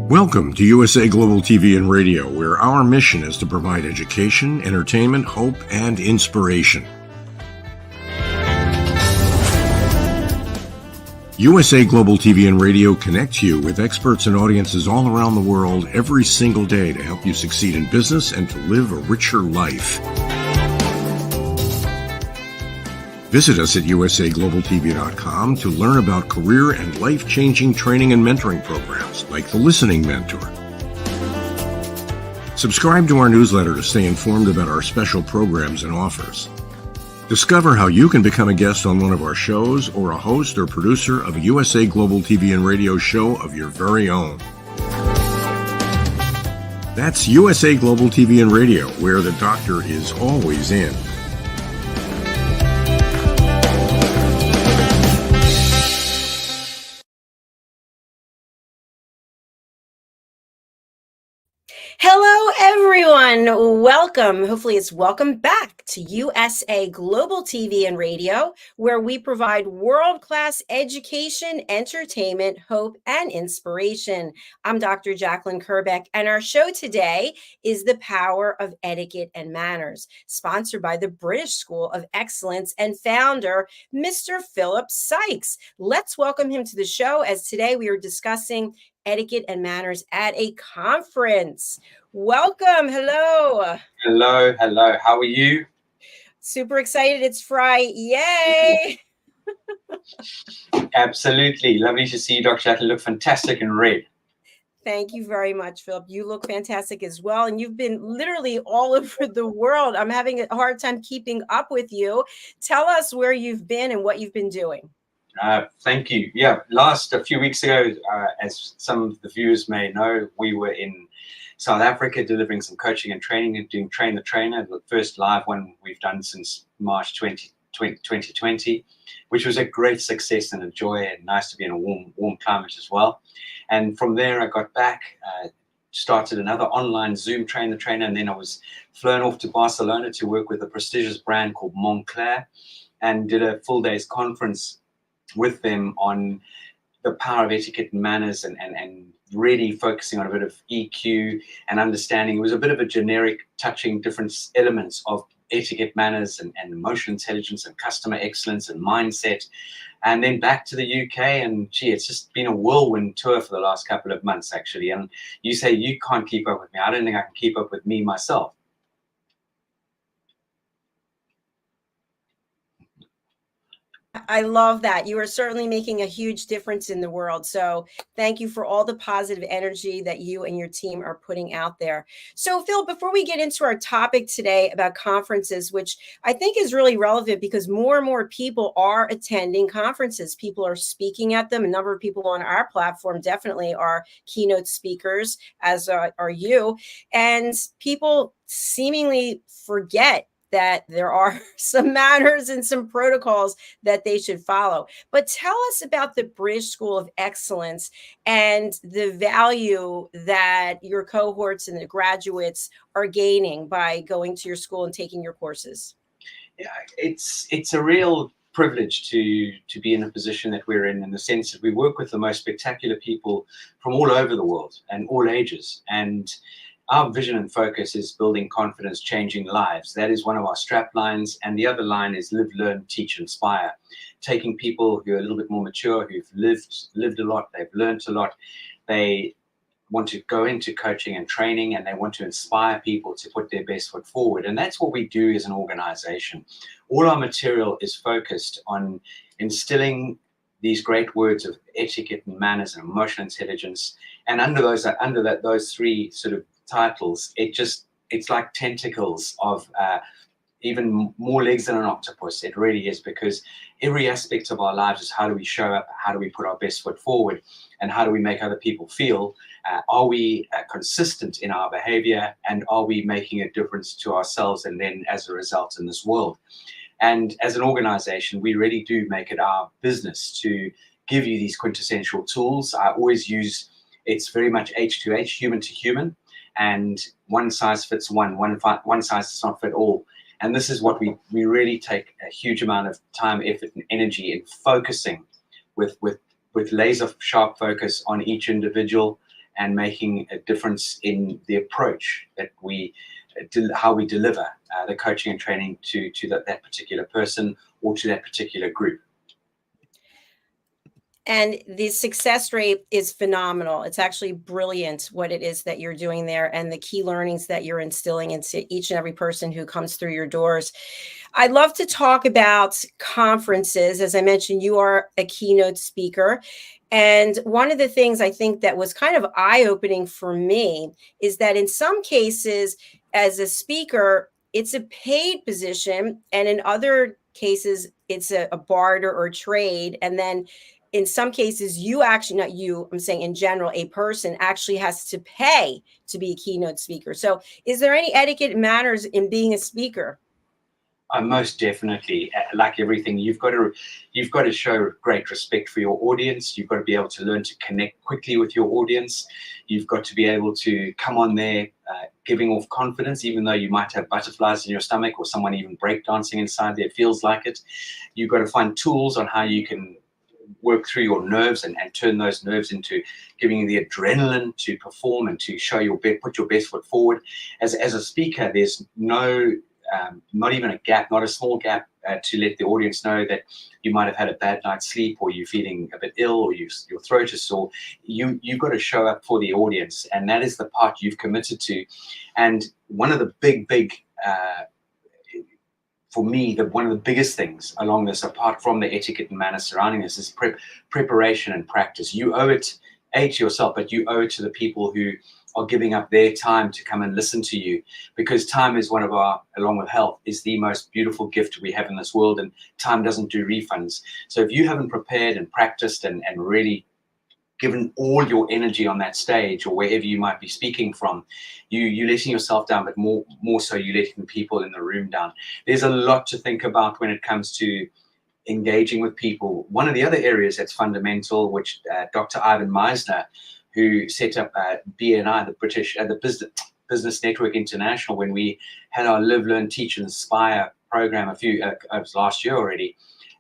Welcome to USA Global TV and Radio, where our mission is to provide education, entertainment, hope, and inspiration. USA Global TV and Radio connects you with experts and audiences all around the world every single day to help you succeed in business and to live a richer life. Visit us at usaglobaltv.com to learn about career and life-changing training and mentoring programs like the Listening Mentor. Subscribe to our newsletter to stay informed about our special programs and offers. Discover how you can become a guest on one of our shows or a host or producer of a USA Global TV and Radio show of your very own. That's USA Global TV and Radio, where the doctor is always in. Hello, everyone. Welcome. Hopefully it's welcome back to USA Global TV and Radio, where we provide world-class education, entertainment, hope, and inspiration. I'm Dr. Jacqueline Kerbeck, and our show today is The Power of Etiquette and Manners, sponsored by the British School of Excellence and founder, Mr. Philip Sykes. Let's welcome him to the show, as today we are discussing etiquette and manners at a conference. Welcome. Hello. Hello. How are you? Super excited. It's Friday. Yay. Absolutely. Lovely to see you, Dr. Jacqueline. You look fantastic in red. Thank you very much, Philip. You look fantastic as well. And you've been literally all over the world. I'm having a hard time keeping up with you. Tell us where you've been and what you've been doing. Thank you. Yeah, a few weeks ago, as some of the viewers may know, we were in South Africa delivering some coaching and training and doing Train the Trainer, the first live one we've done since March 2020, which was a great success and a joy, and nice to be in a warm climate as well. And from there, I got back, started another online Zoom Train the Trainer, and then I was flown off to Barcelona to work with a prestigious brand called Montclair, and did a full day's conference with them on the power of etiquette and manners, and really focusing on a bit of EQ and understanding. It was a bit of a generic touching different elements of etiquette, manners, and emotional intelligence and customer excellence and mindset. And then back to the UK, and gee, it's just been a whirlwind tour for the last couple of months, actually. And you say you can't keep up with me. I don't think I can keep up with me myself. I love that. You are certainly making a huge difference in the world. So thank you for all the positive energy that you and your team are putting out there. So Phil, before we get into our topic today about conferences, which I think is really relevant because more and more people are attending conferences. People are speaking at them. A number of people on our platform definitely are keynote speakers, as are you. And people seemingly forget that there are some manners and some protocols that they should follow. But tell us about the British School of Excellence and the value that your cohorts and the graduates are gaining by going to your school and taking your courses. Yeah, it's a real privilege to be in a position that we're in the sense that we work with the most spectacular people from all over the world and all ages. And our vision and focus is building confidence, changing lives. That is one of our strap lines. And the other line is live, learn, teach, inspire. Taking people who are a little bit more mature, who've lived a lot, they've learned a lot, they want to go into coaching and training, and they want to inspire people to put their best foot forward. And that's what we do as an organization. All our material is focused on instilling these great words of etiquette and manners and emotional intelligence. And under those three sort of titles, it's like tentacles of even more legs than an octopus. It really is, because every aspect of our lives is how do we show up, how do we put our best foot forward, and how do we make other people feel. Are we consistent in our behavior, and are we making a difference to ourselves and then as a result in this world? And as an organization, we really do make it our business to give you these quintessential tools. I always use, it's very much H to H, human to human, and one size fits one size does not fit all. And this is what we really take a huge amount of time, effort, and energy in focusing with laser sharp focus on each individual, and making a difference in the approach that how we deliver the coaching and training to that particular person or to that particular group. And the success rate is phenomenal. It's actually brilliant what it is that you're doing there, and the key learnings that you're instilling into each and every person who comes through your doors. I'd love to talk about conferences. As I mentioned, you are a keynote speaker. And one of the things I think that was kind of eye-opening for me is that in some cases, as a speaker, it's a paid position, and in other cases, it's a barter or trade. And then in some cases, you actually, not you, I'm saying in general, a person actually has to pay to be a keynote speaker. So is there any etiquette and manners in being a speaker? Most definitely. Like everything, you've got to show great respect for your audience. You've got to be able to learn to connect quickly with your audience. You've got to be able to come on there giving off confidence, even though you might have butterflies in your stomach or someone even breakdancing inside there feels like it. You've got to find tools on how you can work through your nerves and turn those nerves into giving you the adrenaline to perform and to show put your best foot forward. As a speaker, there's no not even a gap, not a small gap, to let the audience know that you might have had a bad night's sleep, or you're feeling a bit ill, or your throat is sore. You've got to show up for the audience, and that is the part you've committed to. And one of the big for me, one of the biggest things along this, apart from the etiquette and manners surrounding this, is preparation and practice. You owe it to yourself, but you owe it to the people who are giving up their time to come and listen to you, because time is one of our, along with health, is the most beautiful gift we have in this world, and time doesn't do refunds. So if you haven't prepared and practiced and really given all your energy on that stage or wherever you might be speaking from, you're letting yourself down, but more so you're letting the people in the room down. There's a lot to think about when it comes to engaging with people. One of the other areas that's fundamental, which Dr. Ivan Meisner, who set up BNI, the Business Network International, when we had our Live, Learn, Teach, and Inspire program it was last year already.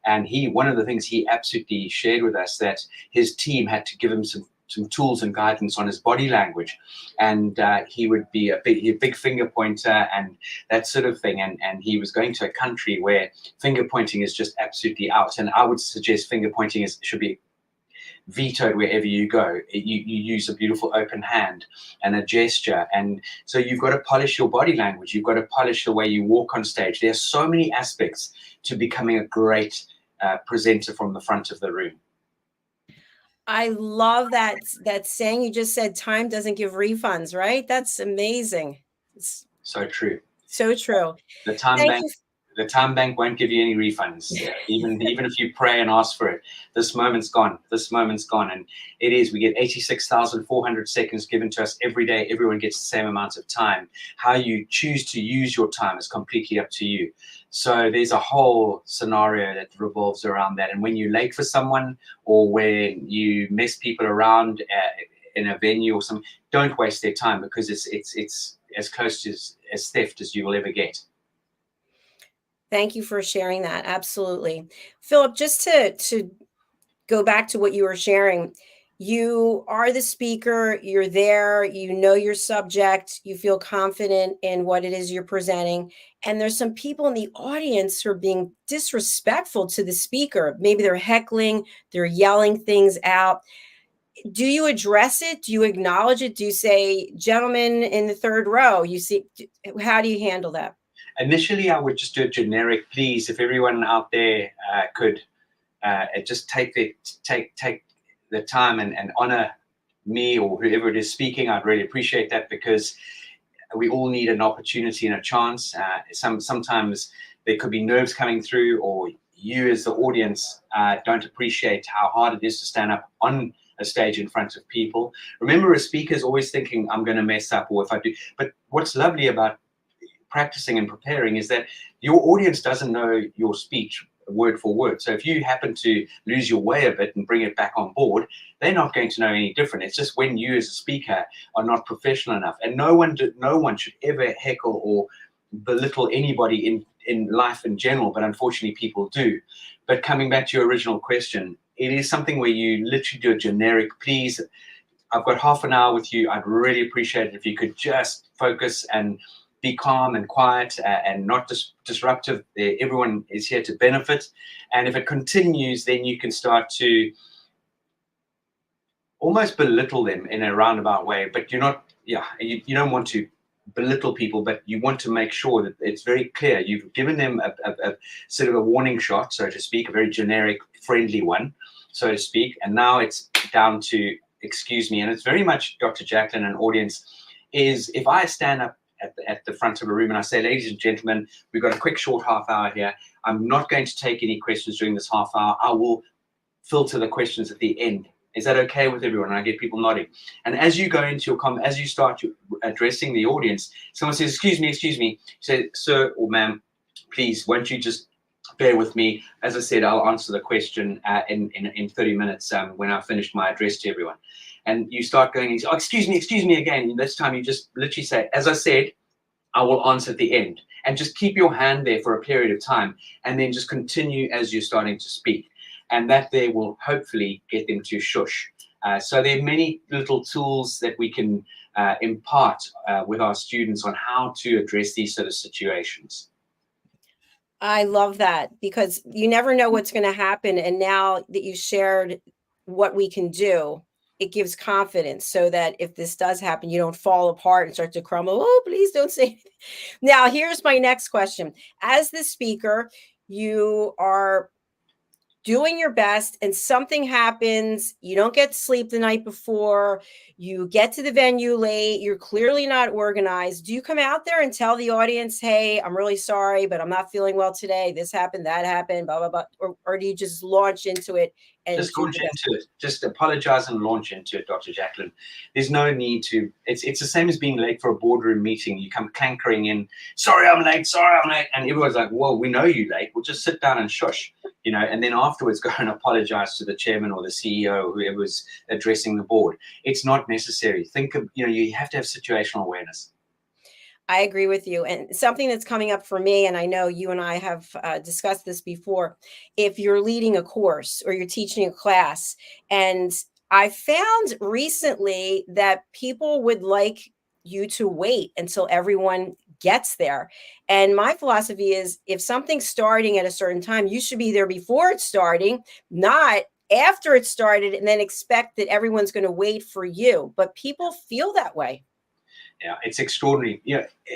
And one of the things he absolutely shared with us, that his team had to give him some tools and guidance on his body language. And he would be a big finger pointer and that sort of thing. And he was going to a country where finger pointing is just absolutely out. And I would suggest finger pointing should be vetoed wherever you go. You use a beautiful open hand and a gesture. And so you've got to polish your body language. You've got to polish the way you walk on stage. There's so many aspects to becoming a great presenter from the front of the room. I love that saying you just said, time doesn't give refunds, right? That's amazing. It's so true. So true. The time Thank bank. you. The time bank won't give you any refunds, even if you pray and ask for it. This moment's gone. This moment's gone. And it is. We get 86,400 seconds given to us every day. Everyone gets the same amount of time. How you choose to use your time is completely up to you. So there's a whole scenario that revolves around that. And when you're late for someone, or when you mess people around in a venue or something, don't waste their time, because it's as close to as theft as you will ever get. Thank you for sharing that. Absolutely. Philip, just to go back to what you were sharing, you are the speaker, you're there, you know your subject, you feel confident in what it is you're presenting, and there's some people in the audience who are being disrespectful to the speaker. Maybe they're heckling, they're yelling things out. Do you address it? Do you acknowledge it? Do you say, gentlemen in the third row, you see, how do you handle that? Initially, I would just do a generic please. If everyone out there could just take the time and honor me or whoever it is speaking, I'd really appreciate that, because we all need an opportunity and a chance. Sometimes there could be nerves coming through, or you as the audience don't appreciate how hard it is to stand up on a stage in front of people. Remember, a speaker is always thinking, I'm going to mess up, or if I do. But what's lovely about practicing and preparing is that your audience doesn't know your speech word for word. So if you happen to lose your way a bit and bring it back on board, they're not going to know any different. It's just when you as a speaker are not professional enough. And no one should ever heckle or belittle anybody in life in general, but unfortunately people do. But coming back to your original question, it is something where you literally do a generic please. I've got half an hour with you. I'd really appreciate it if you could just focus and be calm and quiet and not disruptive. Everyone is here to benefit. And if it continues, then you can start to almost belittle them in a roundabout way. But you're not, you don't want to belittle people, but you want to make sure that it's very clear. You've given them a sort of a warning shot, so to speak, a very generic, friendly one, so to speak. And now it's down to excuse me. And it's very much Dr. Jacqueline and audience is, if I stand up at the front of a room and I say, ladies and gentlemen, we've got a quick short half hour here. I'm not going to take any questions during this half hour. I will filter the questions at the end. Is that okay with everyone? And I get people nodding. And as you go into your as you start addressing the audience, someone says, excuse me, you say, sir or ma'am, please, won't you just bear with me? As I said, I'll answer the question in 30 minutes when I've finished my address to everyone. And you start going, and say, oh, excuse me again. And this time you just literally say, as I said, I will answer at the end. And just keep your hand there for a period of time, and then just continue as you're starting to speak. And that there will hopefully get them to shush. So there are many little tools that we can impart with our students on how to address these sort of situations. I love that, because you never know what's going to happen. And now that you shared what we can do, it gives confidence, so that if this does happen, you don't fall apart and start to crumble. Oh, please don't say anything. Now, here's my next question. As the speaker, you are doing your best and something happens, you don't get sleep the night before, you get to the venue late, you're clearly not organized. Do you come out there and tell the audience, hey, I'm really sorry, but I'm not feeling well today, this happened, that happened, blah, blah, blah? Or do you just launch into it and just launch into it? Just apologize and launch into it, Dr. Jacqueline. There's no need to. It's the same as being late for a boardroom meeting. You come clankering in, sorry I'm late, and everyone's like, well, we know you're late, we'll just sit down and shush, and then afterwards go and apologize to the chairman or the CEO or whoever's addressing the board. It's not necessary. Think of, you have to have situational awareness. I agree with you. And something that's coming up for me, and I know you and I have discussed this before, if you're leading a course or you're teaching a class, and I found recently that people would like you to wait until everyone gets there. And my philosophy is, if something's starting at a certain time, you should be there before it's starting, not after it started and then expect that everyone's going to wait for you. But people feel that way. Yeah, it's extraordinary.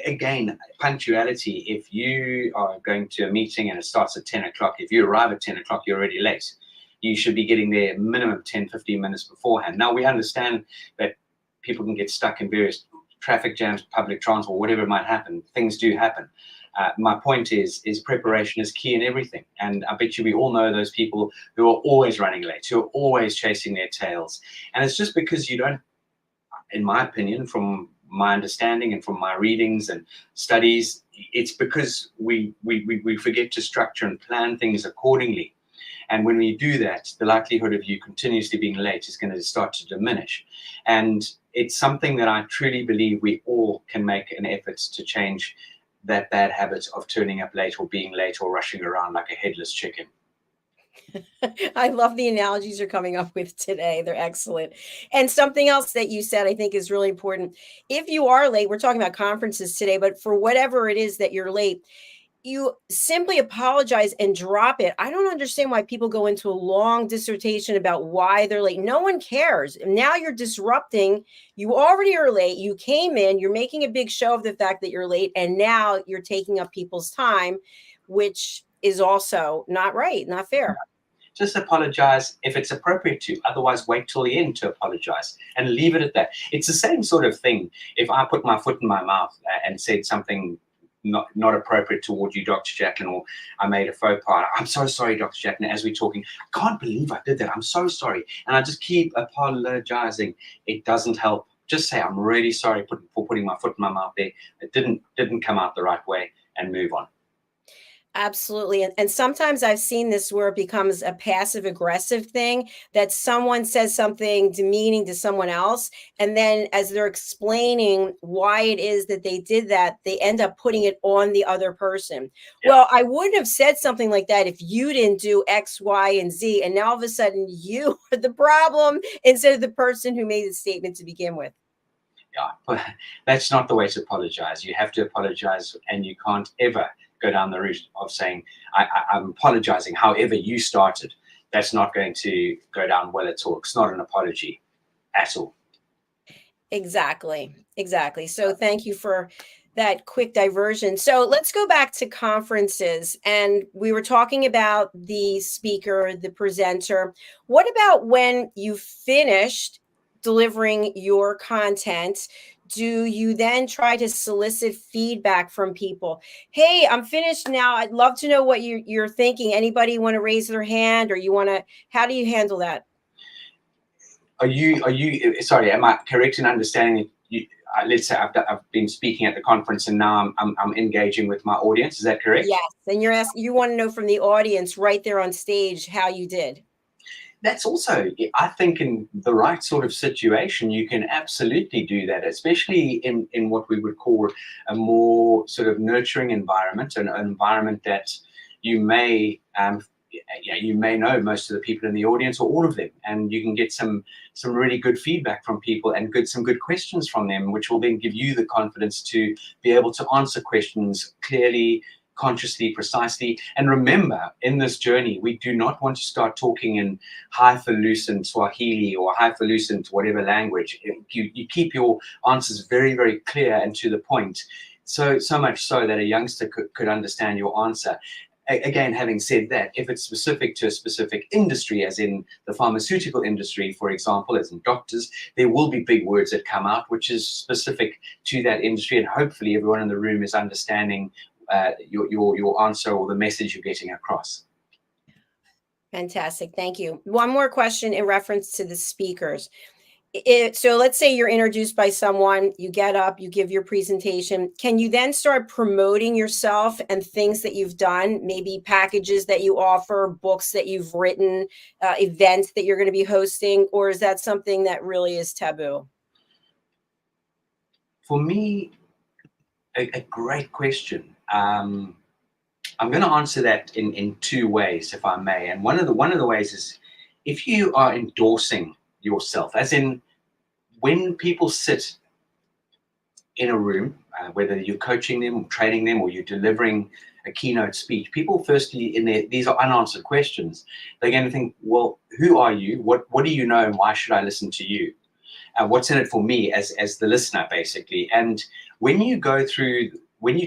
Again, punctuality. If you are going to a meeting and it starts at 10 o'clock, if you arrive at 10 o'clock, you're already late. You should be getting there minimum 10, 15 minutes beforehand. Now, we understand that people can get stuck in various traffic jams, public transport, whatever might happen. Things do happen. My point is preparation is key in everything. And I bet you we all know those people who are always running late, who are always chasing their tails. And it's just because you don't, in my opinion, from my understanding and from my readings and studies, it's because we forget to structure and plan things accordingly. And when we do that, the likelihood of you continuously being late is going to start to diminish. And it's something that I truly believe we all can make an effort to change, that bad habit of turning up late or being late or rushing around like a headless chicken. I love the analogies you're coming up with today. They're excellent. And something else that you said I think is really important. If you are late, we're talking about conferences today, but for whatever it is that you're late, you simply apologize and drop it. I don't understand why people go into a long dissertation about why they're late. No one cares. Now you're disrupting. You already are late. You came in, you're making a big show of the fact that you're late, and now you're taking up people's time, which is also not right, not fair. Just apologize if it's appropriate to. Otherwise, wait till the end to apologize and leave it at that. It's the same sort of thing. If I put my foot in my mouth and said something not appropriate toward you, Dr. Jacqueline, or I made a faux pas. I'm so sorry, Dr. Jacqueline, as we're talking. I can't believe I did that. I'm so sorry. And I just keep apologizing. It doesn't help. Just say, I'm really sorry for putting my foot in my mouth there. It didn't come out the right way, and move on. Absolutely. And sometimes I've seen this where it becomes a passive aggressive thing, that someone says something demeaning to someone else. And then as they're explaining why it is that they did that, they end up putting it on the other person. Yeah. Well, I wouldn't have said something like that if you didn't do X, Y, and Z. And now all of a sudden you are the problem instead of the person who made the statement to begin with. Yeah, but that's not the way to apologize. You have to apologize, and you can't ever go down the route of saying, I'm apologizing, however you started. That's not going to go down well at all. It's not an apology at all. Exactly. So thank you for that quick diversion. So let's go back to conferences. And we were talking about the speaker, the presenter. What about when you finished delivering your content? Do you then try to solicit feedback from people? Hey, I'm finished now. I'd love to know what you're thinking. Anybody want to raise their hand, or how do you handle that? Are you sorry, am I correct in understanding that let's say I've been speaking at the conference and now I'm engaging with my audience. Is that correct? Yes. And you want to know from the audience right there on stage how you did. That's also, I think, in the right sort of situation, you can absolutely do that, especially in what we would call a more sort of nurturing environment, an environment that you may know most of the people in the audience or all of them, and you can get some really good feedback from people and some good questions from them, which will then give you the confidence to be able to answer questions clearly, consciously, precisely. And remember, in this journey, we do not want to start talking in highfalutin Swahili or highfalutin whatever language. You keep your answers very, very clear and to the point, so much so that a youngster could understand your answer. Again, having said that, if it's specific to a specific industry, as in the pharmaceutical industry, for example, as in doctors, there will be big words that come out, which is specific to that industry. And hopefully everyone in the room is understanding your answer or the message you're getting across. Fantastic. Thank you. One more question in reference to the speakers. So let's say you're introduced by someone, you get up, you give your presentation. Can you then start promoting yourself and things that you've done, maybe packages that you offer, books that you've written, events that you're going to be hosting, or is that something that really is taboo? For me, a great question. I'm going to answer that in two ways, if I may. And one of the ways is if you are endorsing yourself, as in when people sit in a room, whether you're coaching them or training them or you're delivering a keynote speech, people firstly these are unanswered questions. They're going to think, well, who are you? What do you know, and why should I listen to you? What's in it for me as the listener, basically? And when you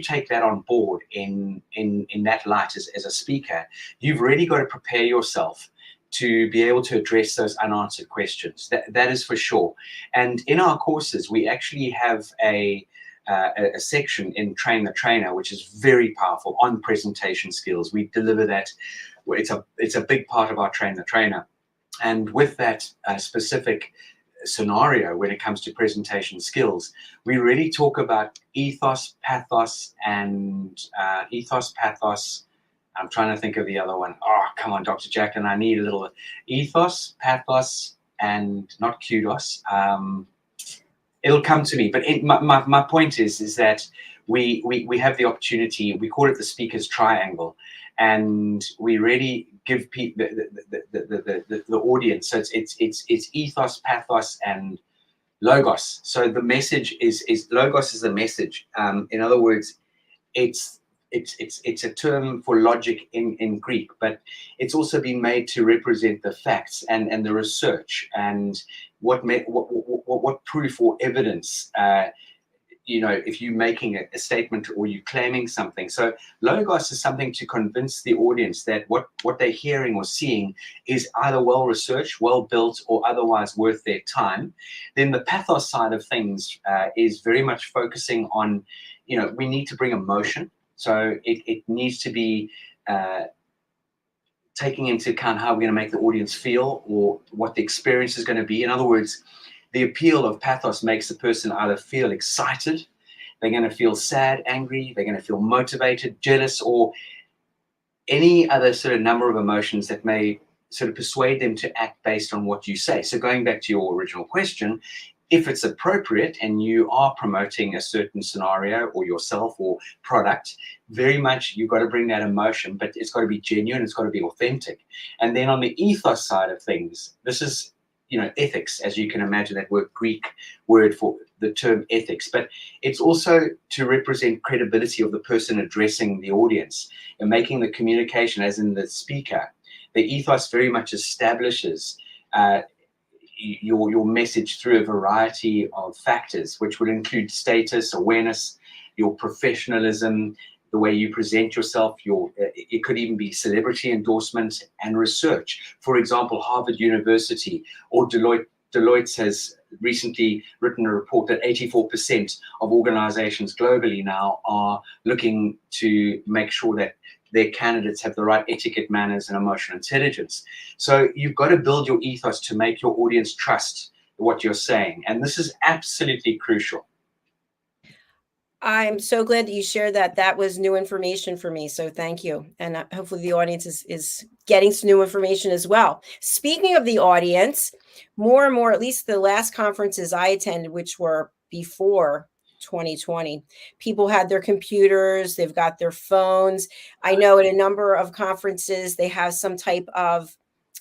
take that on board in that light as a speaker, you've really got to prepare yourself to be able to address those unanswered questions. That is for sure. And in our courses, we actually have a a section in Train the Trainer, which is very powerful on presentation skills. We deliver that. It's a big part of our Train the Trainer. And with that specific scenario, when it comes to presentation skills, we really talk about ethos, pathos, and pathos. I'm trying to think of the other one. Oh, come on, Dr. Jacqueline, I need a little ethos, pathos, and not kudos. It'll come to me. But my point is that we have the opportunity. We call it the speaker's triangle, and we really give people the audience. So it's ethos, pathos, and logos. So the message is logos is the message. In other words, it's a term for logic in Greek, but it's also been made to represent the facts and the research and what proof or evidence. If you're making a statement or you're claiming something. So logos is something to convince the audience that what they're hearing or seeing is either well researched, well built, or otherwise worth their time. Then the pathos side of things is very much focusing on, we need to bring emotion. So it needs to be taking into account how we're going to make the audience feel or what the experience is going to be. In other words, the appeal of pathos makes the person either feel excited, they're going to feel sad, angry, they're going to feel motivated, jealous, or any other sort of number of emotions that may sort of persuade them to act based on what you say. So going back to your original question, if it's appropriate and you are promoting a certain scenario or yourself or product, very much you've got to bring that emotion, but it's got to be genuine, it's got to be authentic. And then on the ethos side of things, this is ethics, as you can imagine, that Greek word for the term ethics, but it's also to represent credibility of the person addressing the audience and making the communication, as in the speaker. The ethos very much establishes your message through a variety of factors, which would include status, awareness, your professionalism, the way you present yourself, it could even be celebrity endorsement and research. For example, Harvard University or Deloitte has recently written a report that 84% of organizations globally now are looking to make sure that their candidates have the right etiquette, manners, and emotional intelligence. So you've got to build your ethos to make your audience trust what you're saying. And this is absolutely crucial. I'm so glad that you shared that. That was new information for me. So thank you. And hopefully the audience is getting some new information as well. Speaking of the audience, more and more, at least the last conferences I attended, which were before 2020, people had their computers, they've got their phones. I know at a number of conferences, they have some type of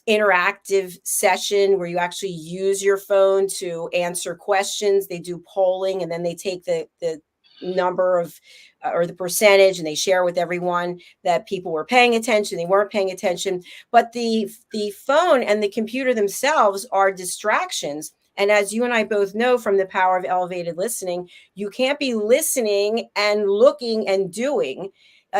interactive session where you actually use your phone to answer questions. They do polling and then they take the number of or the percentage and they share with everyone that people were paying attention, they weren't paying attention. But the phone and the computer themselves are distractions. And as you and I both know from the power of elevated listening, you can't be listening and looking and doing.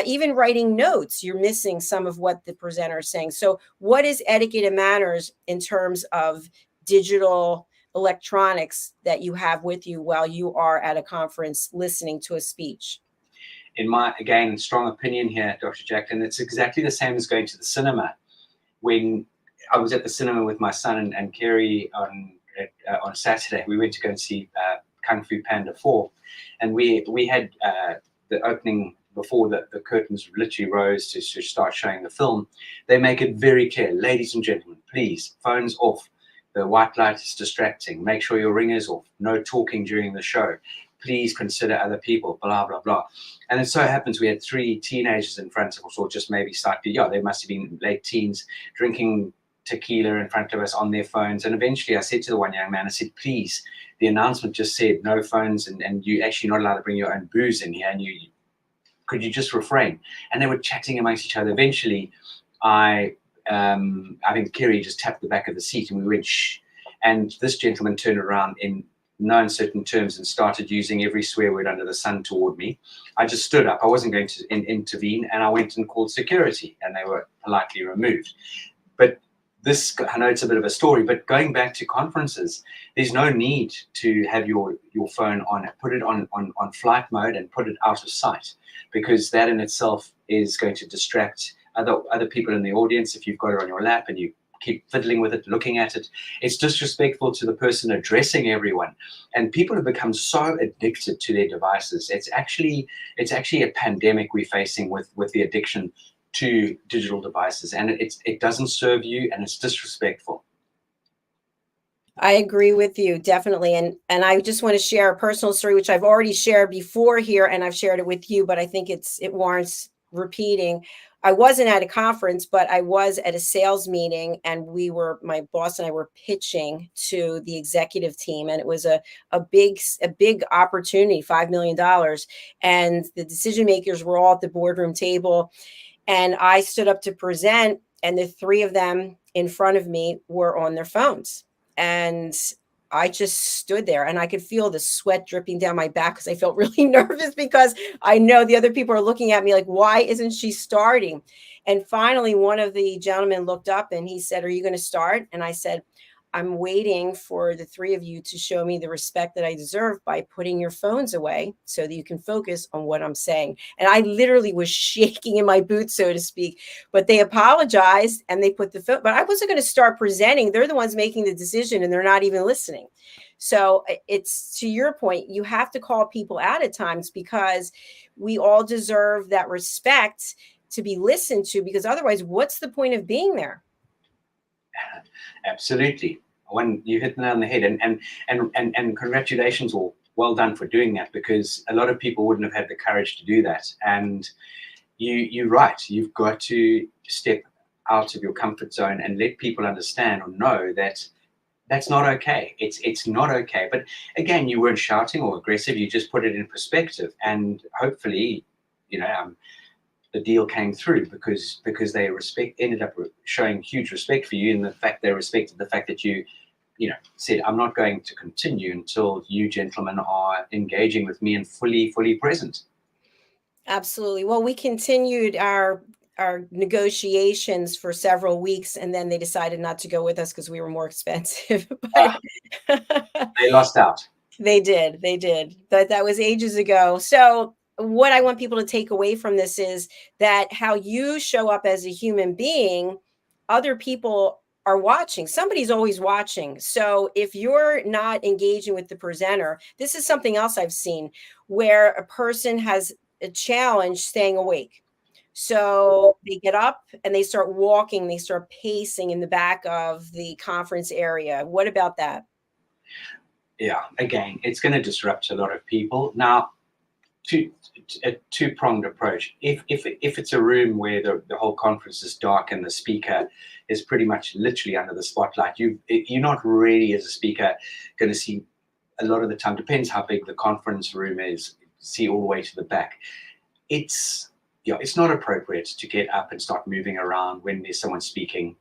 Even writing notes, you're missing some of what the presenter is saying. So what is etiquette and manners in terms of digital electronics that you have with you while you are at a conference listening to a speech? In my, again, strong opinion here, Dr. Jacqueline, it's exactly the same as going to the cinema. When I was at the cinema with my son and Kerry on Saturday, we went to go and see Kung Fu Panda 4. And we had the opening before the curtains literally rose to start showing the film. They make it very clear, ladies and gentlemen, please, phones off. The white light is distracting. Make sure your ring is off. No talking during the show. Please consider other people, blah, blah, blah. And it so happens we had 3 teenagers in front of us, or just maybe slightly, they must have been late teens, drinking tequila in front of us on their phones. And eventually I said to the one young man, I said, please, the announcement just said no phones and you're actually not allowed to bring your own booze in here. And could you just refrain? And they were chatting amongst each other. Eventually, I think Kerry just tapped the back of the seat and we went, shh. And this gentleman turned around in no uncertain terms and started using every swear word under the sun toward me. I just stood up. I wasn't going to intervene, and I went and called security, and they were politely removed. But this, I know it's a bit of a story, but going back to conferences, there's no need to have your phone on, put it on flight mode and put it out of sight, because that in itself is going to distract other people in the audience. If you've got it on your lap and you keep fiddling with it, looking at it, it's disrespectful to the person addressing everyone. And people have become so addicted to their devices. It's actually a pandemic we're facing with the addiction to digital devices, and it doesn't serve you, and it's disrespectful. I agree with you, definitely. And I just want to share a personal story, which I've already shared before here, and I've shared it with you, but I think it warrants repeating. I wasn't at a conference, but I was at a sales meeting, and my boss and I were pitching to the executive team, and it was a big opportunity, $5 million. And the decision makers were all at the boardroom table. And I stood up to present, and the three of them in front of me were on their phones. And I just stood there, and I could feel the sweat dripping down my back because I felt really nervous, because I know the other people are looking at me like, why isn't she starting? And finally, one of the gentlemen looked up and he said, "Are you going to start?" And I said, "I'm waiting for the three of you to show me the respect that I deserve by putting your phones away so that you can focus on what I'm saying." And I literally was shaking in my boots, so to speak, but they apologized and they put the phone, but I wasn't going to start presenting. They're the ones making the decision and they're not even listening. So it's, to your point, you have to call people out at times, because we all deserve that respect to be listened to, because otherwise, what's the point of being there? Absolutely. When you hit the nail on the head, and congratulations, or well done for doing that, because a lot of people wouldn't have had the courage to do that. And you're right. You've got to step out of your comfort zone and let people understand or know that that's not okay. It's not okay. But again, you weren't shouting or aggressive. You just put it in perspective, and hopefully, the deal came through because they ended up showing huge respect for you, and the fact they respected the fact that you said, "I'm not going to continue until you gentlemen are engaging with me and fully present." Absolutely. Well, we continued our negotiations for several weeks, and then they decided not to go with us because we were more expensive. But They lost out. They did. But that was ages ago. So what I want people to take away from this is that how you show up as a human being, other people are watching. Somebody's always watching. So if you're not engaging with the presenter, this is something else I've seen, where a person has a challenge staying awake. So they get up and they start walking, they start pacing in the back of the conference area. What about that? Yeah, again, it's going to disrupt a lot of people. Now, a two-pronged approach. If it's a room where the whole conference is dark and the speaker is pretty much literally under the spotlight, you're not really, as a speaker, going to see a lot of the time. Depends how big the conference room is. See all the way to the back. It's not appropriate to get up and start moving around when there's someone speaking.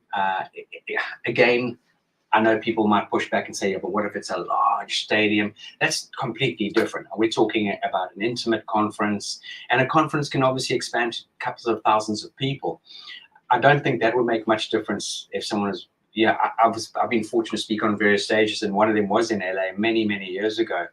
Again, I know people might push back and say, "Yeah, but what if it's a large stadium?" That's completely different. We're talking about an intimate conference, and a conference can obviously expand to couple of thousands of people. I don't think that would make much difference if someone is. Yeah, I've been fortunate to speak on various stages, and one of them was in LA many years ago,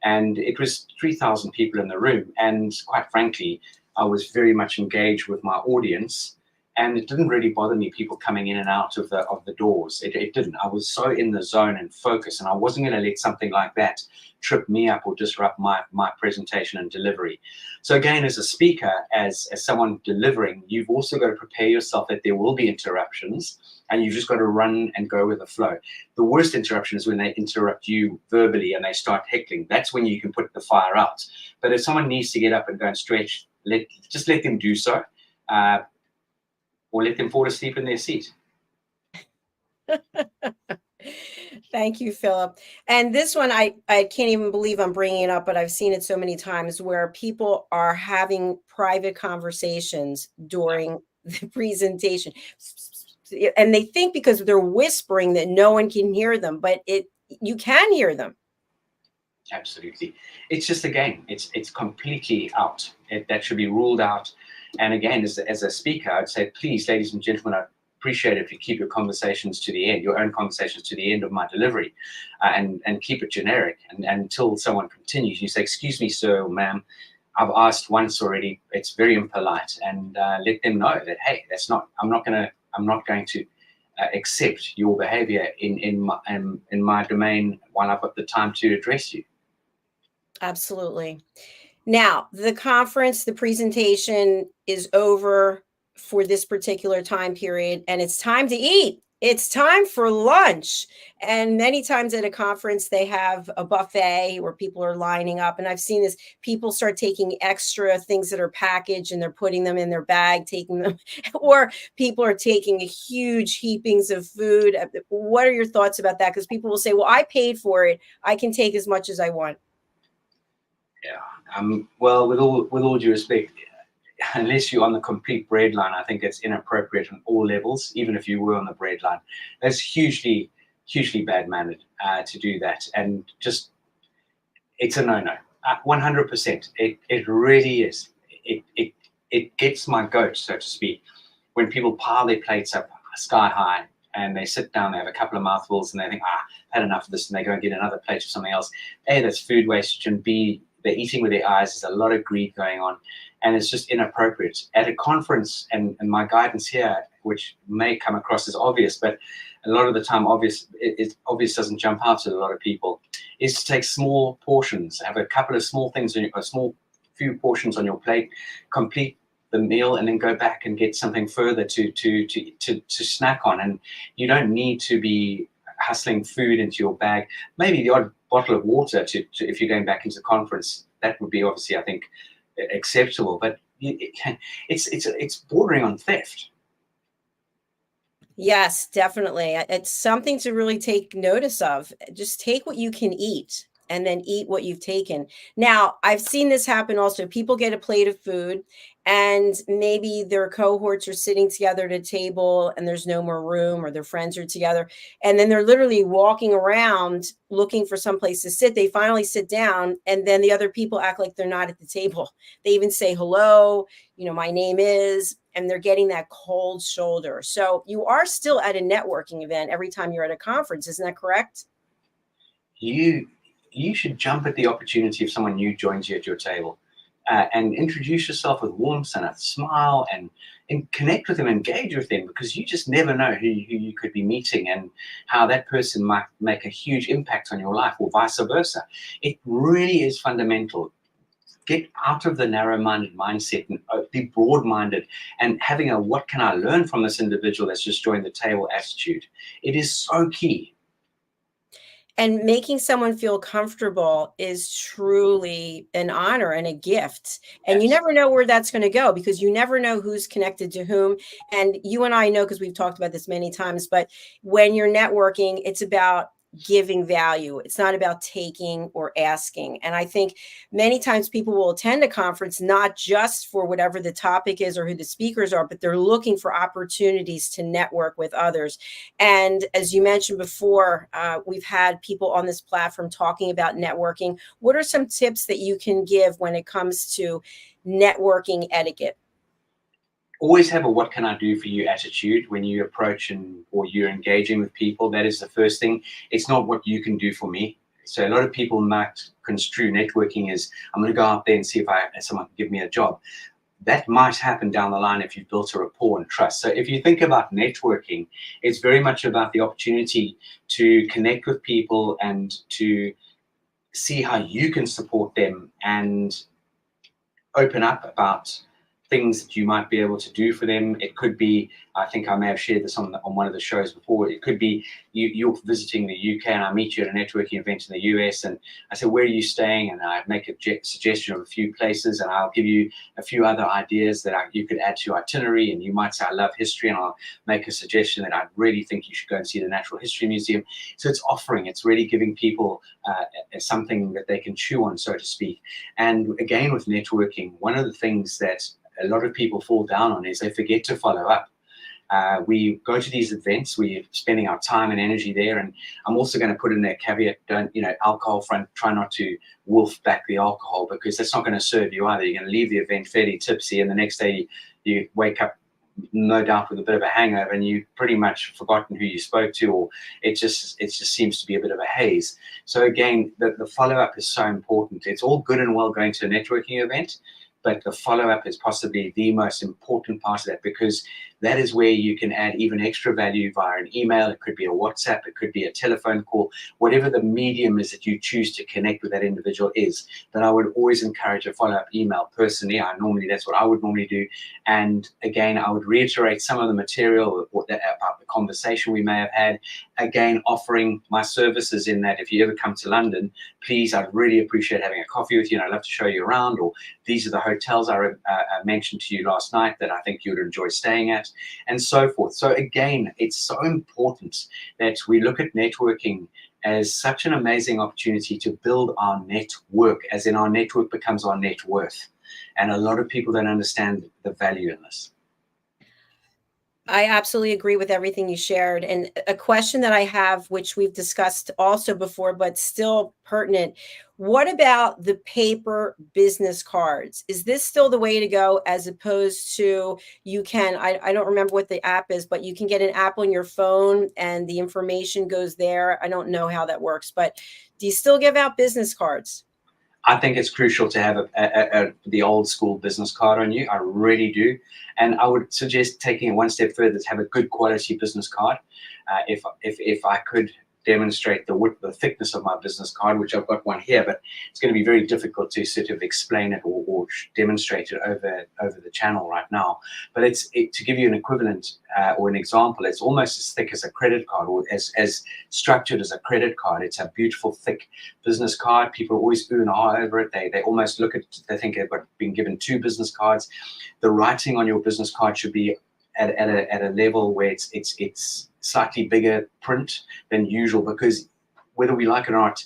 and it was 3,000 people in the room. And quite frankly, I was very much engaged with my audience. And it didn't really bother me, people coming in and out of the doors. It didn't. I was so in the zone and focused, and I wasn't going to let something like that trip me up or disrupt my presentation and delivery. So again, as a speaker, as someone delivering, you've also got to prepare yourself that there will be interruptions, and you've just got to run and go with the flow. The worst interruption is when they interrupt you verbally and they start heckling. That's when you can put the fire out. But if someone needs to get up and go and stretch, just let them do so. Or let them fall asleep in their seat. Thank you, Philip. And this one, I can't even believe I'm bringing it up, but I've seen it so many times where people are having private conversations during the presentation. And they think because they're whispering that no one can hear them, but you can hear them. Absolutely. It's just, again, it's completely out. That should be ruled out. And again, as a speaker, I'd say, please, ladies and gentlemen, appreciate it if you keep your conversations to the end, your own conversations to the end of my delivery, and keep it generic. And until someone continues, you say, excuse me, sir or ma'am, I've asked once already. It's very impolite, and let them know that, hey, that's not. I'm not going to accept your behavior in my domain while I've got the time to address you. Absolutely. Now, the conference, the presentation is over for this particular time period, and it's time to eat. It's time for lunch. And many times at a conference, they have a buffet where people are lining up. And I've seen this, people start taking extra things that are packaged and they're putting them in their bag, taking them, or people are taking huge heapings of food. What are your thoughts about that? Because people will say, well, I paid for it. I can take as much as I want. Yeah. Well, with all due respect, unless you're on the complete bread line, I think it's inappropriate on all levels. Even if you were on the bread line, that's hugely bad-mannered to do that, and just it's a no-no. 100%. It really is. It gets my goat, so to speak, when people pile their plates up sky high and they sit down, they have a couple of mouthfuls, and they think, I've had enough of this, and they go and get another plate of something else. A, that's food wastage, and B, they're eating with their eyes. There's a lot of greed going on, and it's just inappropriate. At a conference, and my guidance here, which may come across as obvious, but a lot of the time obvious doesn't jump out to a lot of people, is to take small portions, have a couple of small things, a small few portions on your plate, complete the meal, and then go back and get something further to snack on. And you don't need to be hustling food into your bag. Maybe the odd bottle of water if you're going back into the conference, that would be obviously, I think, acceptable, but it's bordering on theft. Yes, definitely. It's something to really take notice of. Just take what you can eat and then eat what you've taken. Now, I've seen this happen also. People get a plate of food and maybe their cohorts are sitting together at a table and there's no more room, or their friends are together. And then they're literally walking around looking for some place to sit. They finally sit down, and then the other people act like they're not at the table. They even say, hello, my name is, and they're getting that cold shoulder. So you are still at a networking event every time you're at a conference. Isn't that correct? You should jump at the opportunity if someone new joins you at your table, and introduce yourself with warmth and a smile, and connect with them, engage with them, because you just never know who you could be meeting and how that person might make a huge impact on your life, or vice versa. It really is fundamental. Get out of the narrow-minded mindset and be broad-minded, and having a what can I learn from this individual that's just joined the table attitude. It is so key. And making someone feel comfortable is truly an honor and a gift. And you Yes. never know where that's going to go, because you never know who's connected to whom. And you and I know, because we've talked about this many times, but when you're networking, it's about giving value. It's not about taking or asking. And I think many times people will attend a conference not just for whatever the topic is or who the speakers are, but they're looking for opportunities to network with others. And as you mentioned before, we've had people on this platform talking about networking. What are some tips that you can give when it comes to networking etiquette? Always have a what can I do for you attitude when you approach or you're engaging with people. That is the first thing. It's not what you can do for me. So a lot of people might construe networking as, I'm going to go out there and see if someone can give me a job. That might happen down the line if you've built a rapport and trust. So if you think about networking, it's very much about the opportunity to connect with people and to see how you can support them and open up about things that you might be able to do for them. It could be, I think I may have shared this on one of the shows before, it could be you're visiting the UK and I meet you at a networking event in the US, and I say, where are you staying? And I make a suggestion of a few places, and I'll give you a few other ideas that you could add to your itinerary. And you might say, I love history, and I'll make a suggestion that I really think you should go and see the Natural History Museum. So it's offering, it's really giving people something that they can chew on, so to speak. And again, with networking, one of the things that a lot of people fall down on is they forget to follow up. We go to these events, we're spending our time and energy there, and I'm also going to put in that caveat, don't, alcohol front, try not to wolf back the alcohol, because that's not going to serve you either. You're going to leave the event fairly tipsy, and the next day you wake up no doubt with a bit of a hangover, and you've pretty much forgotten who you spoke to, or it just seems to be a bit of a haze. So again, the follow-up is so important. It's all good and well going to a networking event, but the follow-up is possibly the most important part of that, because that is where you can add even extra value via an email. It could be a WhatsApp, it could be a telephone call, whatever the medium is that you choose to connect with that individual is. But I would always encourage a follow-up email. Personally, that's what I would normally do. And again, I would reiterate some of the material about the conversation we may have had. Again, offering my services in that if you ever come to London, please, I'd really appreciate having a coffee with you, and I'd love to show you around, or these are the hotels I mentioned to you last night that I think you would enjoy staying at, and so forth. So again, it's so important that we look at networking as such an amazing opportunity to build our network, as in our network becomes our net worth. And a lot of people don't understand the value in this. I absolutely agree with everything you shared. And a question that I have, which we've discussed also before, but still pertinent. What about the paper business cards? Is this still the way to go, as opposed to you can, I don't remember what the app is, but you can get an app on your phone and the information goes there. I don't know how that works, but do you still give out business cards? I think it's crucial to have the old school business card on you. I really do. And I would suggest taking it one step further to have a good quality business card. If I could demonstrate the width, the thickness of my business card, which I've got one here, but it's going to be very difficult to sort of explain it or demonstrate it over the channel right now. But to give you an equivalent or an example, it's almost as thick as a credit card, or as structured as a credit card. It's a beautiful, thick business card. People always ooh and ah over it. They almost look at it, they think they've been given 2 business cards. The writing on your business card should be at a level where it's slightly bigger print than usual, because whether we like it or not,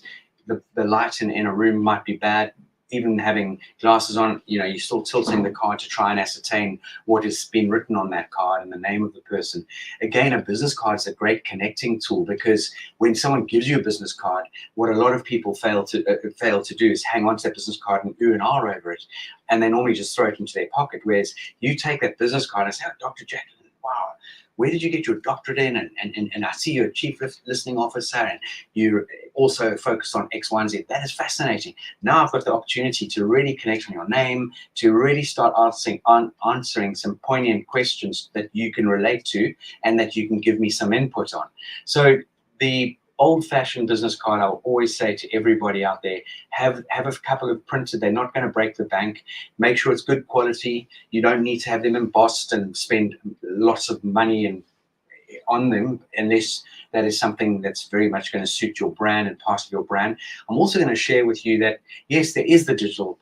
the light in a room might be bad. Even having glasses on, you're still tilting the card to try and ascertain what has been written on that card and the name of the person. Again, a business card is a great connecting tool, because when someone gives you a business card, what a lot of people fail to do is hang on to that business card and ooh and ah over it, and they normally just throw it into their pocket. Whereas you take that business card and say, Dr. Jacqueline, wow, where did you get your doctorate in? And I see you're a chief listening officer, and you also focus on X, Y, and Z. That is fascinating. Now I've got the opportunity to really connect on your name, to really start answering some poignant questions that you can relate to and that you can give me some input on. So the old-fashioned business card, I'll always say to everybody out there, have a couple of printed. They're not going to break the bank. Make sure it's good quality. You don't need to have them embossed and spend lots of money on them, unless that is something that's very much going to suit your brand and part of your brand. I'm also going to share with you that, yes, there is the digital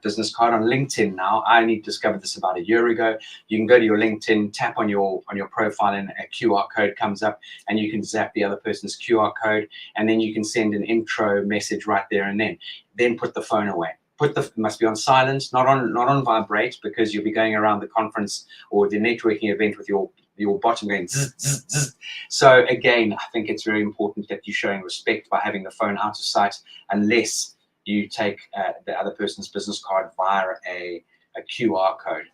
business card on LinkedIn now. I only discovered this about a year ago. You can go to your LinkedIn, tap on your profile, and a QR code comes up, and you can zap the other person's QR code, and then you can send an intro message right there and then put the phone away. It must be on silent, not on vibrate, because you'll be going around the conference or the networking event with your bottom going zzz, zzz, zzz. So again, I think it's very important that you're showing respect by having the phone out of sight, unless you take the other person's business card via a QR code.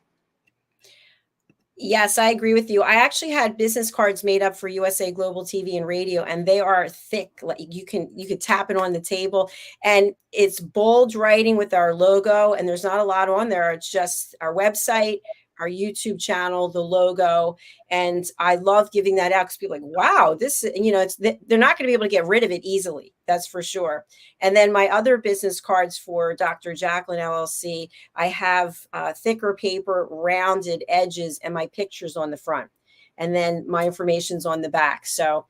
Yes, I agree with you. I actually had business cards made up for USA Global TV and Radio, and they are thick. Like you could tap it on the table, and it's bold writing with our logo, and there's not a lot on there. It's just our website, our YouTube channel, the logo. And I love giving that out, because people are like, wow, this, they're not going to be able to get rid of it easily. That's for sure. And then my other business cards for Dr. Jacqueline LLC, I have thicker paper, rounded edges, and my pictures on the front. And then my information's on the back. So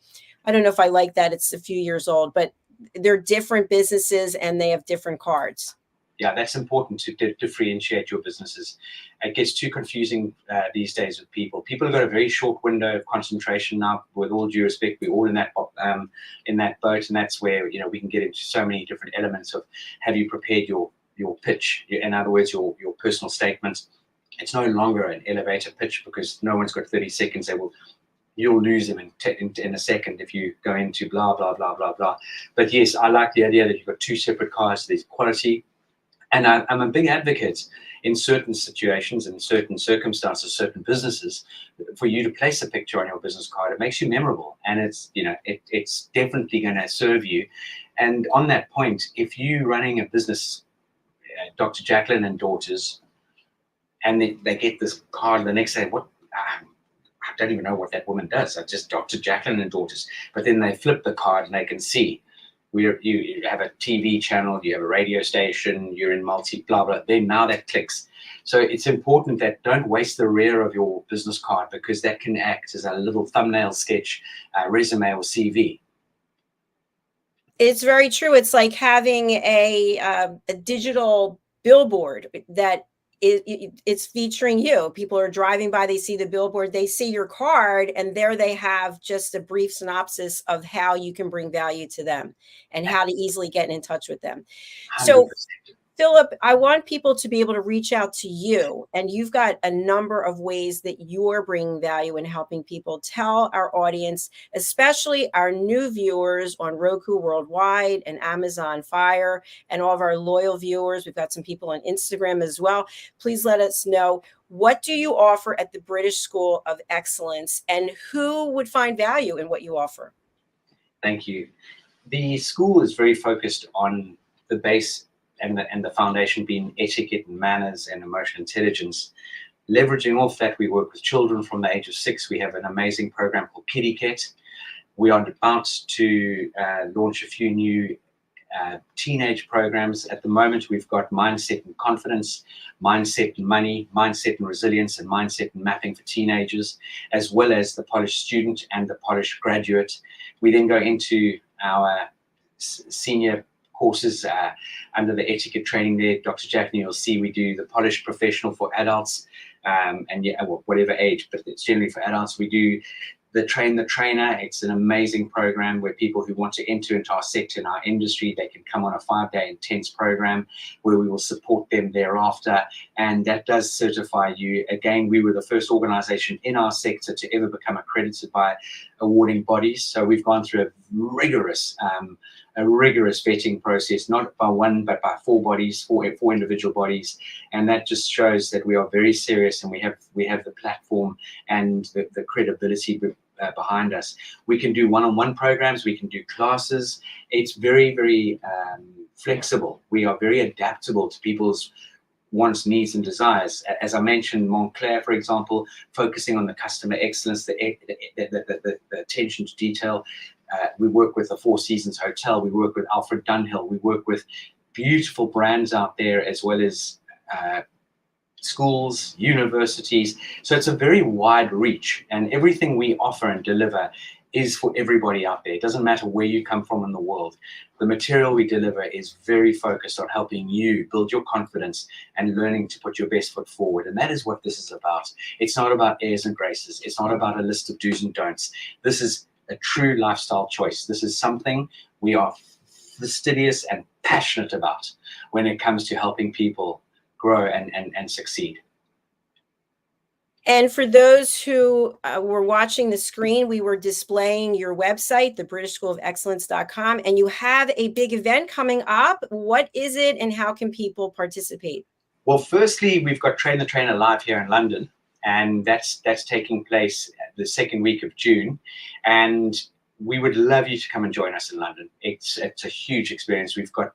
I don't know if I like that. It's a few years old, but they're different businesses and they have different cards. Yeah, that's important to differentiate your businesses. It gets too confusing these days with people. People have got a very short window of concentration now. With all due respect, we're all in that boat, and that's where we can get into so many different elements of, have you prepared your pitch? In other words, your personal statement. It's no longer an elevator pitch, because no one's got 30 seconds. You'll lose them in a second if you go into blah blah blah blah blah. But yes, I like the idea that you've got 2 separate cards. There's quality. And I'm a big advocate in certain situations, in certain circumstances, certain businesses, for you to place a picture on your business card, it makes you memorable, and it's, you know, it's definitely going to serve you. And on that point, if you're running a business, Dr. Jacqueline and Daughters, and they get this card the next day, what? I don't even know what that woman does. I just Dr. Jacqueline and Daughters. But then they flip the card and they can see you have a TV channel, you have a radio station, you're in multi blah blah. Then now that clicks. So it's important that don't waste the rear of your business card, because that can act as a little thumbnail sketch, resume or CV. It's very true. It's like having a digital billboard that it's featuring you. People are driving by, they see the billboard, they see your card, and there they have just a brief synopsis of how you can bring value to them and how to easily get in touch with them. 100%. So Philip, I want people to be able to reach out to you, and you've got a number of ways that you're bringing value and helping people. Tell our audience, especially our new viewers on Roku Worldwide and Amazon Fire, and all of our loyal viewers. We've got some people on Instagram as well. Please let us know, what do you offer at the British School of Excellence, and who would find value in what you offer? Thank you. The school is very focused on the base and the foundation being etiquette and manners and emotional intelligence. Leveraging off that, we work with children from the age of 6. We have an amazing program called Etiquette. We are about to launch a few new teenage programs. At the moment, we've got mindset and confidence, mindset and money, mindset and resilience, and mindset and mapping for teenagers, as well as the polished student and the polished graduate. We then go into our senior courses under the etiquette training there. Dr. Jacqueline, you'll see we do the polished professional for adults, and whatever age, but it's generally for adults. We do the train the trainer. It's an amazing program where people who want to enter into our sector, in our industry, they can come on a 5-day intense program where we will support them thereafter, and that does certify you. Again, we were the first organization in our sector to ever become accredited by awarding bodies, so we've gone through a rigorous vetting process, not by one but by 4 bodies, four individual bodies, and that just shows that we are very serious, and we have the platform and the credibility behind us. We can do one-on-one programs, we can do classes. It's very, very flexible. We are very adaptable to people's wants, needs, and desires. As I mentioned, Montclair, for example, focusing on the customer excellence, the attention to detail. We work with the Four Seasons Hotel. We work with Alfred Dunhill. We work with beautiful brands out there, as well as schools, universities. So it's a very wide reach, and everything we offer and deliver is for everybody out there. It doesn't matter where you come from in the world. The material we deliver is very focused on helping you build your confidence and learning to put your best foot forward. And that is what this is about. It's not about airs and graces. It's not about a list of do's and don'ts. This is a true lifestyle choice. This is something we are fastidious and passionate about when it comes to helping people grow and succeed. And for those who were watching the screen, we were displaying your website, thebritishschoolofexcellence.com, and you have a big event coming up. What is it, and how can people participate? Well, firstly, we've got Train the Trainer live here in London, and that's taking place the second week of June. And we would love you to come and join us in London. It's a huge experience. We've got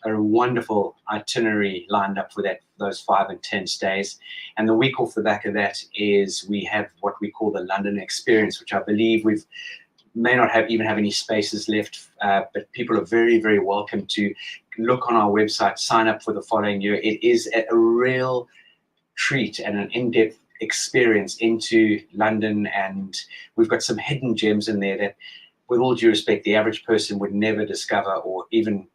a wonderful itinerary lined up for those 5 intense days. And the week off the back of that is we have what we call the London Experience, which I believe may not even have any spaces left, but people are very, very welcome to look on our website, sign up for the following year. It is a real treat and an in-depth experience into London, and we've got some hidden gems in there that, with all due respect, the average person would never discover or even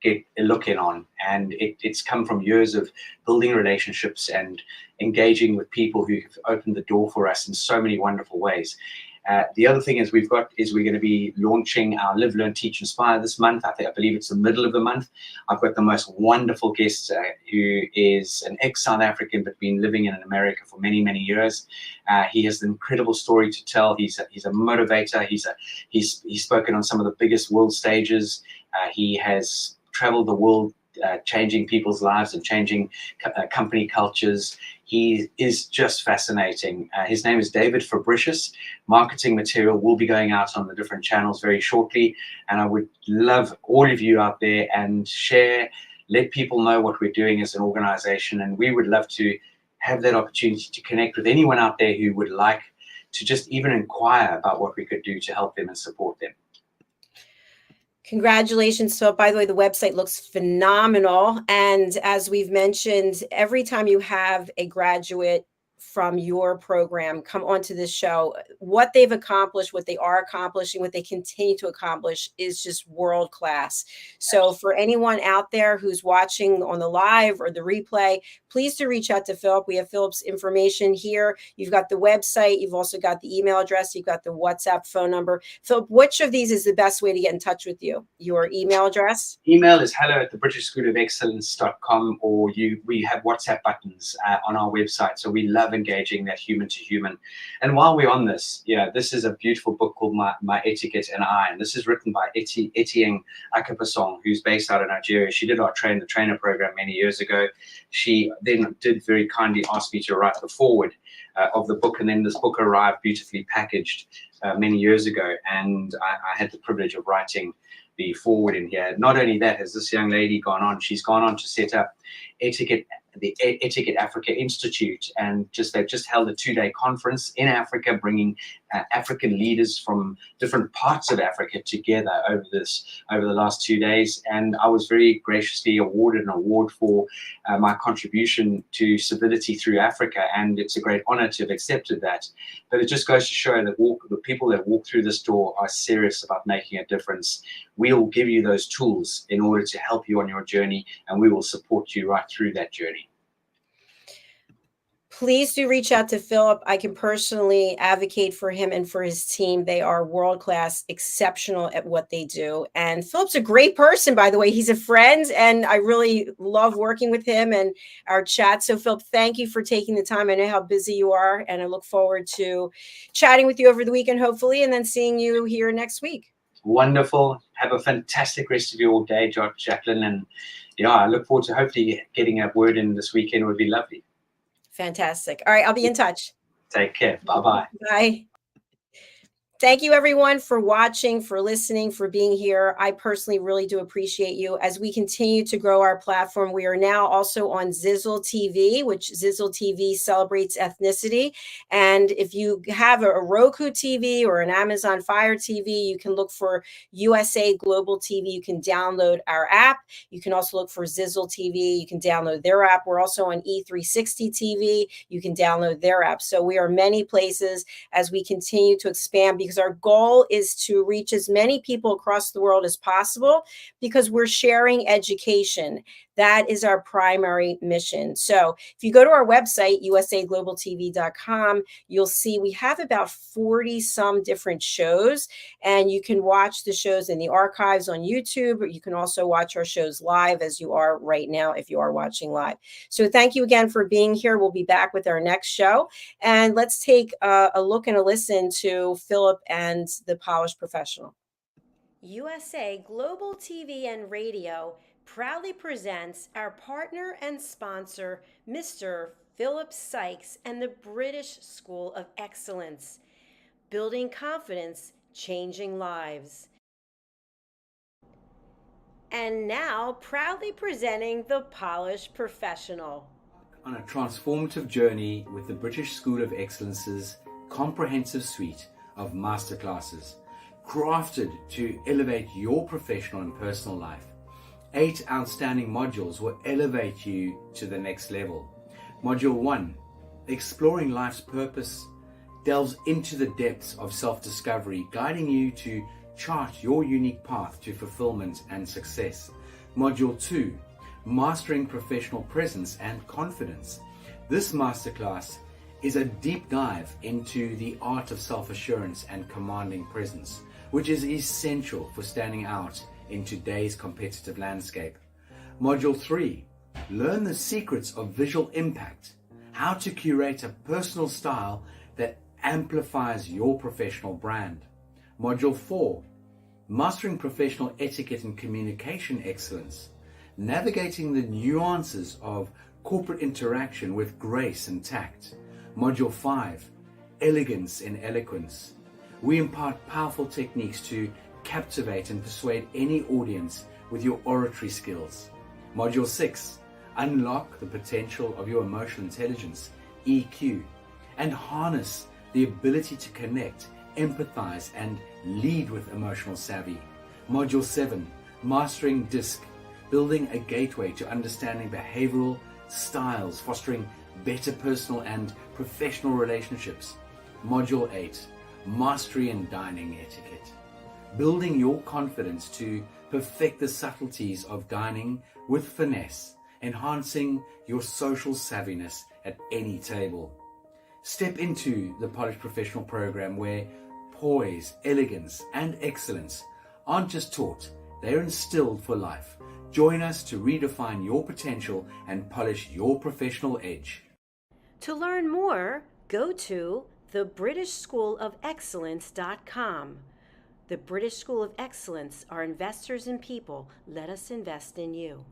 get a look in on. And it's come from years of building relationships and engaging with people who have opened the door for us in so many wonderful ways. The other thing we're going to be launching our Live, Learn, Teach, Inspire this month. I believe it's the middle of the month. I've got the most wonderful guest who is an ex-South African but been living in America for many, many years. He has an incredible story to tell. He's a motivator. He's spoken on some of the biggest world stages. He has traveled the world changing people's lives and changing company cultures. He is just fascinating. His name is David Fabricius. Marketing material will be going out on the different channels very shortly, and I would love all of you out there and share, let people know what we're doing as an organization, and we would love to have that opportunity to connect with anyone out there who would like to just even inquire about what we could do to help them and support them. Congratulations. So, by the way, the website looks phenomenal. And as we've mentioned, every time you have a graduate from your program come onto this show, what they've accomplished, what they are accomplishing, what they continue to accomplish is just world class. So for anyone out there who's watching on the live or the replay, please do reach out to Philip. We have Philip's information here. You've got the website. You've also got the email address. You've got the WhatsApp phone number. Philip, which of these is the best way to get in touch with you? Your email address? Email is hello@thebritishschoolofexcellence.com, or we have WhatsApp buttons on our website. So we love engaging that human to human. And while we're on this, this is a beautiful book called My Etiquette and I, and this is written by Etienne Akapasong, who's based out of Nigeria. She did our the trainer program many years ago. She then did very kindly ask me to write the foreword of the book, and then this book arrived beautifully packaged many years ago, and I had the privilege of writing the foreword in here. Not only that, has this young lady she's gone on to set up the Etiquette Africa Institute, and they've just held a 2-day conference in Africa, bringing African leaders from different parts of Africa together over the last 2 days. And I was very graciously awarded an award for my contribution to civility through Africa, and it's a great honor to have accepted that. But it just goes to show that the people that walk through this door are serious about making a difference. We'll give you those tools in order to help you on your journey, and we will support you right through that journey. Please do reach out to Philip. I can personally advocate for him and for his team. They are world-class, exceptional at what they do. And Philip's a great person, by the way. He's a friend, and I really love working with him and our chat. So, Philip, thank you for taking the time. I know how busy you are, and I look forward to chatting with you over the weekend, hopefully, and then seeing you here next week. Wonderful. Have a fantastic rest of your day, Jacqueline. And I look forward to hopefully getting a word in this weekend. It would be lovely. Fantastic. All right, I'll be in touch. Take care. Bye-bye. Bye. Thank you, everyone, for watching, for listening, for being here. I personally really do appreciate you. As we continue to grow our platform, we are now also on Zizzle TV, which Zizzle TV celebrates ethnicity. And if you have a Roku TV or an Amazon Fire TV, you can look for USA Global TV. You can download our app. You can also look for Zizzle TV. You can download their app. We're also on E360 TV. You can download their app. So we are many places as we continue to expand, because our goal is to reach as many people across the world as possible, because we're sharing education. That is our primary mission. So if you go to our website, usaglobaltv.com, you'll see we have about 40 some different shows, and you can watch the shows in the archives on YouTube, or you can also watch our shows live, as you are right now if you are watching live. So thank you again for being here. We'll be back with our next show, and let's take a look and a listen to Philip and the Polished Professional. USA Global TV and Radio proudly presents our partner and sponsor, Mr. Philip Sykes and the British School of Excellence. Building confidence, changing lives. And now, proudly presenting the Polished Professional. On a transformative journey with the British School of Excellence's comprehensive suite of masterclasses, crafted to elevate your professional and personal life. 8 outstanding modules will elevate you to the next level. Module 1, Exploring Life's Purpose, delves into the depths of self-discovery, guiding you to chart your unique path to fulfillment and success. Module 2, Mastering Professional Presence and Confidence. This masterclass is a deep dive into the art of self-assurance and commanding presence, which is essential for standing out in today's competitive landscape. Module 3, Learn the secrets of visual impact, how to curate a personal style that amplifies your professional brand. Module 4, Mastering Professional Etiquette and Communication Excellence. navigating the nuances of corporate interaction with grace and tact. Module 5, elegance in eloquence. We impart powerful techniques to captivate and persuade any audience with your oratory skills. Module 6, unlock the potential of your emotional intelligence, EQ, and harness the ability to connect, empathize, and lead with emotional savvy. Module 7, mastering DISC, building a gateway to understanding behavioral styles, fostering better personal and professional relationships. Module 8, mastery in dining etiquette, building your confidence to perfect the subtleties of dining with finesse, enhancing your social savviness at any table. Step into the Polished Professional program where poise, elegance, and excellence aren't just taught, they're instilled for life. Join us to redefine your potential and polish your professional edge. To learn more, go to thebritishschoolofexcellence.com. The British School of Excellence are investors in people. Let us invest in you.